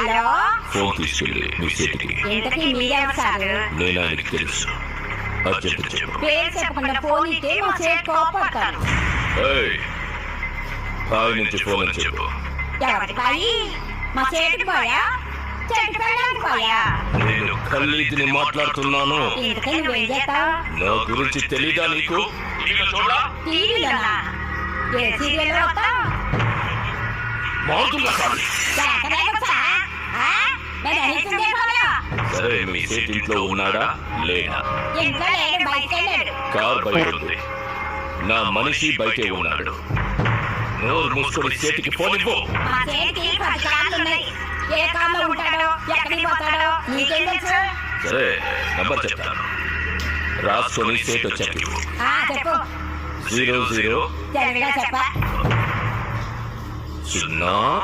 Hello, phone తీసుకెళ్ళి మీ చేతికి. ఇంతకీ మీరెవరు సారు? నేను ఆయనకి తెలుసు. అర్జెంట్ చెప్పు. పేరు చెప్పకుండా ఫోన్ ఇస్తే మా సేటు కోపడతాను. ఏయ్, బావి నుంచి ఫోన్ అని చెప్పు. ఎవరికి బాయి? మా సేటు పోయా? చెట్టు పెళ్ళడానికి పోయా? నేను ఖల్లీదిని మాట్లాడుతున్నాను. ఇంతకీ నువ్వేం చేస్తావు? నా గురించి తెలీదా నీకు? టీవీలోనా? ఏ సీరియల్లో వస్తావు? మారుతున్నా కాదు. సరే, మీ సేట్ ఇంట్లో ఉన్నాడా లేడా? ఇంట్లో లేడు, బయటకు వెళ్ళాడు. కార్ బయట ఉంది. నా మనిషి బయటే ఉన్నాడు. నోరు మూసుకొని సేటికి ఫోన్ ఇవ్వు. మా సేటికి 10 కార్లు ఉన్నాయి. ఏ కార్లో ఉంటాడో, ఎక్కడికి పోతాడో నీకేం తెలుసు? సరే, నంబర్ చెప్తాను. రాసుకొని సేట్ వచ్చాక ఇవ్వు. చెప్పు. 00 తెలివిగా చెప్ప. 0